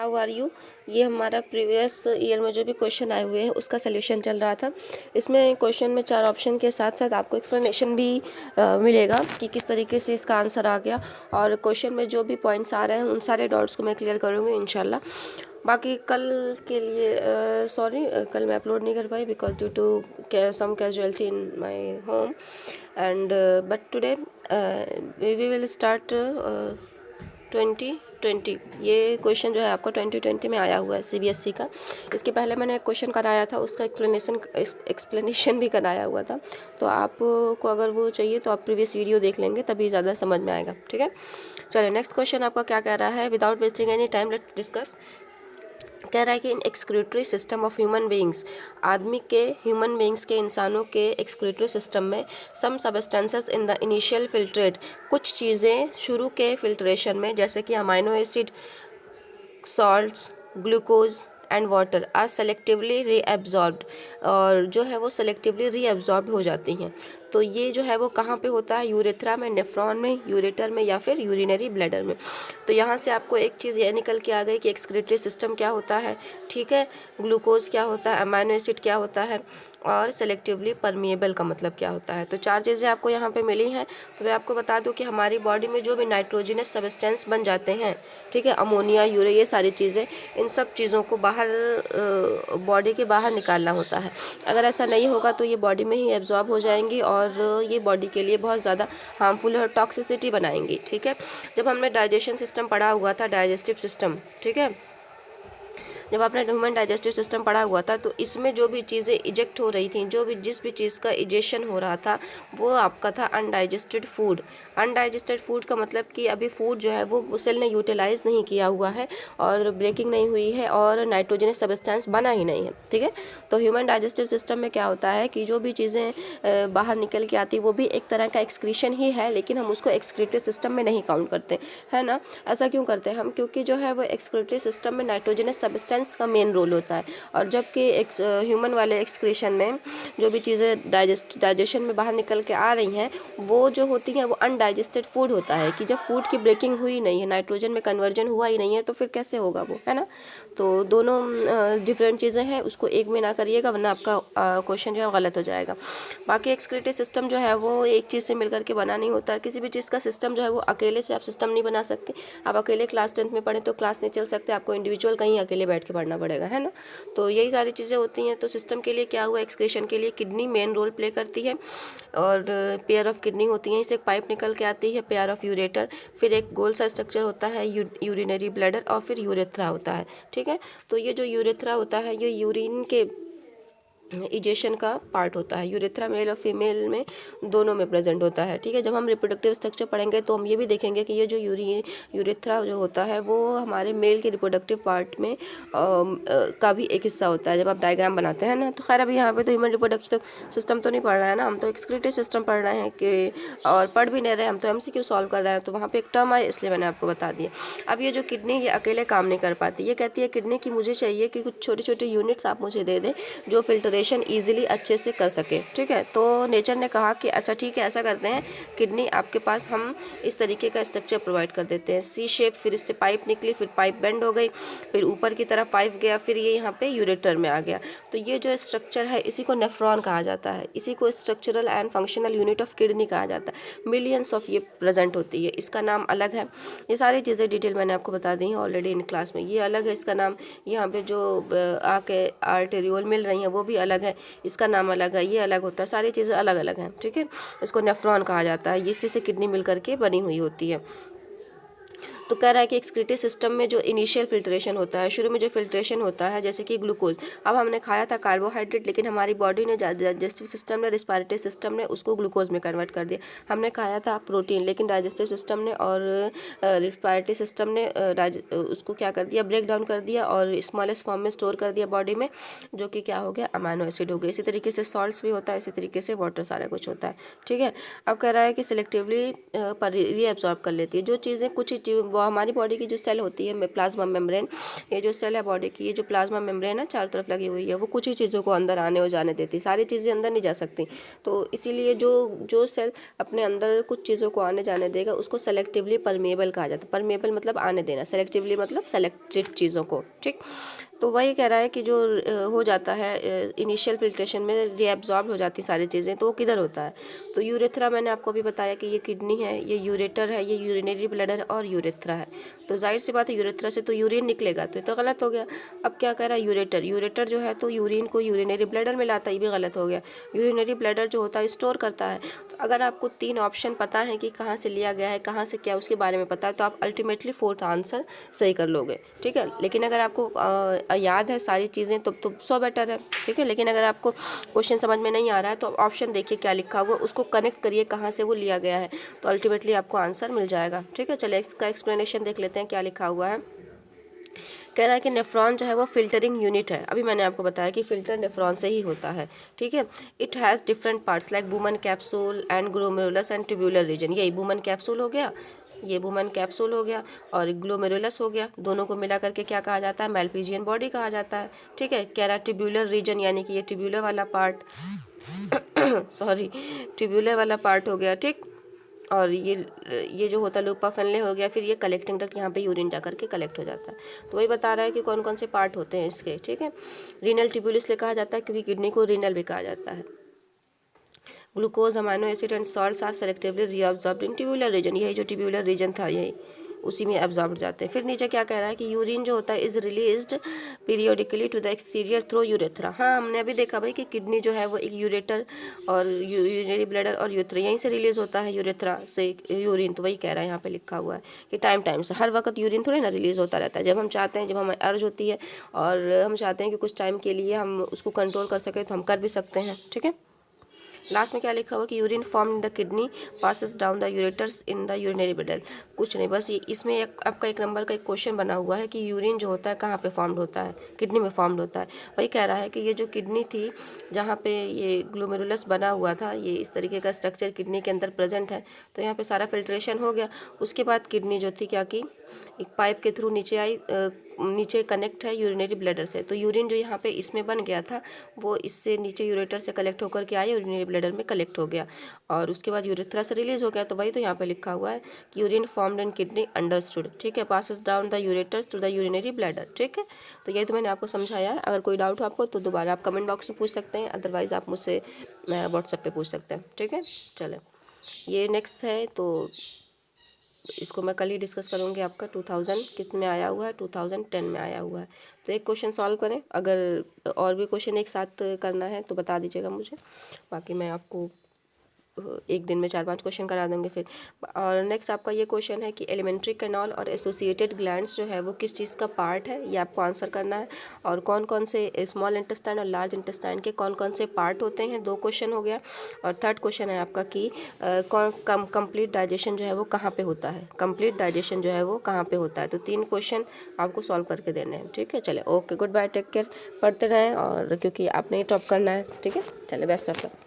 How are you. ये हमारा previous year में जो भी क्वेश्चन आए हुए हैं उसका सोल्यूशन चल रहा था। इसमें क्वेश्चन में 4 ऑप्शन के साथ साथ आपको एक्सप्लेनेशन भी मिलेगा कि किस तरीके से इसका आंसर आ गया, और क्वेश्चन में जो भी पॉइंट्स आ रहे हैं उन सारे डाउट्स को मैं क्लियर करूँगी इंशाल्लाह। बाकी कल के लिए सॉरी, कल मैं अपलोड नहीं कर पाई because due to some casualty in my home and but today we will start 2020। ये क्वेश्चन जो है आपका 2020 में आया हुआ है CBSE का। इसके पहले मैंने एक क्वेश्चन कराया था, उसका एक्सप्लेनेशन भी कराया हुआ था। तो आपको अगर वो चाहिए तो आप प्रीवियस वीडियो देख लेंगे, तभी ज़्यादा समझ में आएगा। ठीक है, चलिए नेक्स्ट क्वेश्चन आपका क्या कह रहा है। Without wasting any time let's discuss. कह रहा है कि in excretory system of human beings, आदमी के ह्यूमन बीइंग्स के इंसानों के एक्सक्रीटरी सिस्टम में some substances in the initial filtrate, कुछ चीज़ें शुरू के फिल्ट्रेशन में जैसे कि amino acid, salts, glucose and water are selectively reabsorbed, और जो है वो सेलेक्टिवली रीएब्जॉर्ब हो जाती हैं। तो ये जो है वो कहाँ पे होता है, यूरेथ्रा में, नेफ्रॉन में, यूरेटर में या फिर यूरिनरी ब्लैडर में। तो यहाँ से आपको एक चीज़ ये निकल के आ गई कि एक्सक्रीटरी सिस्टम क्या होता है, ठीक है, ग्लूकोज क्या होता है, अमाइनो एसिड क्या होता है, और सेलेक्टिवली परमिएबल का मतलब क्या होता है। तो 4 चीज़ें आपको यहाँ पे मिली हैं। तो मैं आपको बता दूँ कि हमारी बॉडी में जो भी नाइट्रोजनस सब्सटेंस बन जाते हैं, ठीक है, अमोनिया, यूरिया, ये सारी चीज़ें, इन सब चीज़ों को बाहर बॉडी के बाहर निकालना होता है। अगर ऐसा नहीं होगा तो ये बॉडी में ही एब्जॉर्ब हो जाएंगी और ये बॉडी के लिए बहुत ज़्यादा हार्मफुल और टॉक्सिसिटी बनाएंगी। ठीक है, जब हमने डाइजेशन सिस्टम पढ़ा हुआ था, डाइजेस्टिव सिस्टम, ठीक है, जब आपने ह्यूमन डाइजेस्टिव सिस्टम पढ़ा हुआ था तो इसमें जो भी चीज़ें इजेक्ट हो रही थी, जो भी जिस भी चीज़ का इजेक्शन हो रहा था वो आपका था अनडाइजेस्टेड फूड। अनडाइजेस्टेड फूड का मतलब कि अभी फूड जो है वो सेल ने यूटिलाइज नहीं किया हुआ है और ब्रेकिंग नहीं हुई है और नाइट्रोजनस सब्सटेंस बना ही नहीं है। ठीक है, तो ह्यूमन डाइजेस्टिव सिस्टम में क्या होता है कि जो भी चीज़ें बाहर निकल के आती वो भी एक तरह का एक्सक्रीशन ही है, लेकिन हम उसको एक्सक्रीटिव सिस्टम में नहीं काउंट करते, है ना। ऐसा क्यों करते हैं हम, क्योंकि जो है वो एक्सक्रीटरी सिस्टम में नाइट्रोजनस सब्सटेंस का मेन रोल होता है, और जबकि ह्यूमन वाले एक्सक्रीशन में जो भी चीज़ें डाइजेशन में बाहर निकल के आ रही हैं वो जो होती हैं वो अनडाइजेस्टेड फूड होता है, कि जब फूड की ब्रेकिंग हुई नहीं है, नाइट्रोजन में कन्वर्जन हुआ ही नहीं है, तो फिर कैसे होगा वो, है ना। तो दोनों डिफरेंट चीज़ें हैं, उसको एक में ना करिएगा वरना आपका क्वेश्चन जो है गलत हो जाएगा। बाकी एक्सक्रीटरी सिस्टम जो है वो एक चीज़ से मिलकर के बना नहीं होता है, किसी भी चीज़ का सिस्टम जो है वो अकेले से आप सिस्टम नहीं बना सकते। आप अकेले क्लास 10th में पढ़ें तो क्लास नहीं चल सकते, आपको इंडिविजुअल कहीं अकेले बैठ के पढ़ना पड़ेगा, है ना। तो यही सारी चीज़ें होती हैं। तो सिस्टम के लिए क्या हुआ, एक्सक्रीशन के लिए किडनी मेन रोल प्ले करती है, और पेयर ऑफ किडनी होती हैं, इसे एक पाइप निकल के आती है, पेयर ऑफ यूरेटर, फिर एक गोल सा स्ट्रक्चर होता है यूरिनरी ब्लैडर, और फिर यूरेथ्रा होता है। ठीक है, तो ये जो यूरेथ्रा होता है ये यूरिन के इजेशन का पार्ट होता है। यूरेथ्रा मेल और फीमेल में दोनों में प्रेजेंट होता है। ठीक है, जब हम रिप्रोडक्टिव स्ट्रक्चर पढ़ेंगे तो हम ये भी देखेंगे कि ये जो यूरेथ्रा जो होता है वो हमारे मेल के रिप्रोडक्टिव पार्ट में का भी एक हिस्सा होता है, जब आप डायग्राम बनाते हैं ना। तो खैर अभी यहाँ पे तो ह्यूमन रिप्रोडक्टिव सिस्टम तो नहीं पढ़ रहे हैं ना, हम तो एक्सक्रीटरी सिस्टम पढ़ रहे हैं कि, और पढ़ भी नहीं रहे, हम तो MCQ सॉल्व कर रहे हैं। तो वहाँ पर एक टर्म है इसलिए मैंने आपको बता दिया। अब ये जो किडनी ये अकेले काम नहीं कर पाती, ये कहती है किडनी की मुझे चाहिए कि कुछ छोटे छोटे यूनिट्स आप मुझे दे दें जो फिल्टरेशन ईजिली अच्छे से कर सके। ठीक है, तो नेचर ने कहा कि अच्छा ठीक है, ऐसा करते हैं, किडनी आपके पास हम इस तरीके का स्ट्रक्चर प्रोवाइड कर देते हैं, C शेप, फिर इससे पाइप निकली, फिर पाइप बेंड हो गई, फिर ऊपर की तरफ पाइप गया, फिर ये यहाँ पे यूरेटर में आ गया। तो ये जो स्ट्रक्चर है इसी को नेफ्रॉन कहा जाता है, इसी को structural and functional unit of kidney कहा जाता है। मिलियंस ऑफ ये प्रेजेंट होती है, इसका नाम अलग है। ये सारी चीज़ें डिटेल मैंने आपको बता दी हैं ऑलरेडी इन क्लास में। ये अलग है, इसका नाम, यहाँ पे जो आके आर्टेरियोल मिल रही हैं वो भी अलग है, इसका नाम अलग है, ये अलग होता है, सारी चीज़ें अलग अलग हैं। ठीक है, इसको नेफ्रॉन कहा जाता है, इसी से किडनी मिल करके बनी हुई होती है। तो कह रहा है कि एक्सक्रीटरी सिस्टम में जो इनिशियल फिल्ट्रेशन होता है, शुरू में जो फिल्ट्रेशन होता है, जैसे कि ग्लूकोज, अब हमने खाया था कार्बोहाइड्रेट, लेकिन हमारी बॉडी ने, डाइजेस्टिव सिस्टम ने, रिस्पायरेटरी सिस्टम ने उसको ग्लूकोज में कन्वर्ट कर दिया। हमने खाया था प्रोटीन, लेकिन डाइजेस्टिव सिस्टम ने और रिस्पायरेटरी सिस्टम ने उसको क्या कर दिया, ब्रेक डाउन कर दिया और स्मॉलेस्ट फॉर्म में स्टोर कर दिया बॉडी में, जो कि क्या हो गया, अमाइनो एसिड हो गया। इसी तरीके से सॉल्ट्स भी होता है, इसी तरीके से वाटर, सारा कुछ होता है। ठीक है, अब कह रहा है कि सिलेक्टिवली रीएब्जॉर्ब कर लेती है जो चीज़ें, कुछ ही वो हमारी बॉडी की जो सेल होती है प्लाज्मा मेम्ब्रेन, ये जो सेल है बॉडी की, ये जो प्लाज्मा मेम्ब्रेन है चारों तरफ लगी हुई है, वो कुछ ही चीज़ों को अंदर आने और जाने देती, सारी चीज़ें अंदर नहीं जा सकती। तो इसीलिए जो सेल अपने अंदर कुछ चीज़ों को आने जाने देगा उसको सेलेक्टिवली परमेबल कहा जाता है। परमेबल मतलब आने देना, सेलेक्टिवली मतलब सेलेक्टेड चीज़ों को, ठीक। तो वही कह रहा है कि जो हो जाता है इनिशियल फिल्ट्रेशन में रीएब्जॉर्ब हो जाती सारी चीज़ें, तो वो किधर होता है? तो यूरेथ्रा, मैंने आपको भी बताया कि ये किडनी है, ये यूरेटर है, ये यूरिनरी ब्लैडर और यूरेथ्रा है। तो जाहिर सी बात है यूरेथ्रा से तो यूरिन निकलेगा, तो ये तो गलत हो गया। अब क्या कह रहा है यूरेटर, यूरेटर जो है तो यूरिन को यूरिनरी ब्लैडर में लाता है, ये भी गलत हो गया। यूरिनरी ब्लैडर जो होता है स्टोर करता है। तो अगर आपको 3 ऑप्शन पता है कि कहाँ से लिया गया है, कहाँ से क्या उसके बारे में पता है, तो आप अल्टीमेटली 4th आंसर सही कर लोगे, ठीक है। लेकिन अगर आपको याद है सारी चीज़ें तो 100 बेटर है, ठीक है। लेकिन अगर आपको क्वेश्चन समझ में नहीं आ रहा है तो ऑप्शन देखिए क्या लिखा हुआ, उसको कनेक्ट करिए कहाँ से वो लिया गया है, तो अल्टीमेटली आपको आंसर मिल जाएगा, ठीक है। चलिए इसका एक्सप्लेनेशन देख लेते हैं क्या लिखा हुआ है। कह रहा है कि नेफ्रॉन जो है वो फिल्टरिंग यूनिट है। अभी मैंने आपको बताया कि फिल्टर नेफ्रॉन से ही होता है, ठीक है। It has different parts like Bowman capsule and glomerulus and tubular region. यही बुमन कैप्सूल हो गया, ये बुमन कैप्सूल हो गया और ग्लोमेरुलस हो गया, दोनों को मिला करके क्या कहा जाता है? मैल्पीजियन बॉडी कहा जाता है, ठीक है। कह रहा है ट्यूब्यूलर रीजन यानी कि ये ट्यूब्यूलर वाला पार्ट सॉरी ट्यूब्यूलर वाला पार्ट हो गया, ठीक। और ये जो होता है लूपा फैनले हो गया, फिर ये कलेक्टिंग डक्ट, यहाँ पे यूरिन जा करके कलेक्ट हो जाता है। तो वही बता रहा है कि कौन कौन से पार्ट होते हैं इसके, ठीक है। रीनल ट्यूब्यूल इसलिए कहा जाता है क्योंकि किडनी को रीनल भी कहा जाता है। Glucose, amino acid and salts are selectively reabsorbed in tubular region. यही जो ट्यूब्यूलर रीजन था यही उसी में एब्जॉर्ब हो जाते हैं। फिर नीचे क्या कह रहा है कि यूरिन जो होता है is released periodically to the exterior through urethra. हाँ, हमने अभी देखा भाई कि किडनी जो है वो एक यूरेटर और यूरिनरी ब्लैडर और यूरेथ्रा यहीं से रिलीज होता है, यूरेथ्रा से यूरिन। तो वही कह रहा है यहाँ पे लिखा हुआ है कि टाइम से, हर वक्त यूरिन थोड़ी ना रिलीज होता रहता है। जब हम चाहते हैं, जब हमें अर्ज होती है और हम चाहते हैं कि कुछ टाइम के लिए हम उसको कंट्रोल कर सकें तो हम कर भी सकते हैं, ठीक है। लास्ट में क्या लिखा हुआ कि urine form in the kidney passes down the ureters in the urinary bladder. कुछ नहीं, बस ये इसमें आपका 1 नंबर का एक क्वेश्चन बना हुआ है कि यूरिन जो होता है कहाँ पे फॉर्म्ड होता है? किडनी में फॉर्म्ड होता है। वही कह रहा है कि ये जो किडनी थी जहाँ पे ये ग्लोमेरुलस बना हुआ था, ये इस तरीके का स्ट्रक्चर किडनी के अंदर प्रेजेंट है। तो यहाँ पे सारा फिल्ट्रेशन हो गया। उसके बाद किडनी जो थी क्या की, एक पाइप के थ्रू नीचे आई, नीचे कनेक्ट है यूरिनरी ब्लैडर से। तो यूरिन जो यहाँ पे इसमें बन गया था वो इससे नीचे यूरेटर से कलेक्ट होकर के आया, यूरिनरी ब्लैडर में कलेक्ट हो गया और उसके बाद यूरेथ्रा से रिलीज हो गया। तो वही तो यहाँ पे लिखा हुआ है कि urine formed in kidney understood, ठीक है, passes down the ureters to the urinary bladder, ठीक है। तो यही तो मैंने आपको समझाया है। अगर कोई डाउट हो आपको तो दोबारा आप कमेंट बॉक्स में पूछ सकते हैं, अदरवाइज़ आप मुझसे व्हाट्सएप पे पूछ सकते हैं, ठीक है। चलें, ये नेक्स्ट है तो इसको मैं कल ही डिस्कस करूँगी। आपका 2000 कितने में आया हुआ है? 2010 में आया हुआ है। तो एक क्वेश्चन सॉल्व करें, अगर और भी क्वेश्चन एक साथ करना है तो बता दीजिएगा मुझे, बाकी मैं आपको एक दिन में 4-5 क्वेश्चन करा दूँगी फिर। और नेक्स्ट आपका ये क्वेश्चन है कि एलिमेंट्री कैनाल और एसोसिएटेड ग्लैंड्स जो है वो किस चीज़ का पार्ट है, ये आपको आंसर करना है। और कौन कौन से स्मॉल इंटेस्टाइन और लार्ज इंटेस्टाइन के कौन कौन से पार्ट होते हैं, 2 क्वेश्चन हो गया। और थर्ड क्वेश्चन है आपका कि कंप्लीट डाइजेशन जो है वो कहाँ पे होता है, कंप्लीट डाइजेशन जो है वो कहाँ पे होता है। तो 3 क्वेश्चन आपको सॉल्व करके देने हैं, ठीक है। चले, okay, good bye, take care, पढ़ते रहें और क्योंकि आपने ही टॉप करना है, ठीक है। चले, बेस्ट ऑफ लक।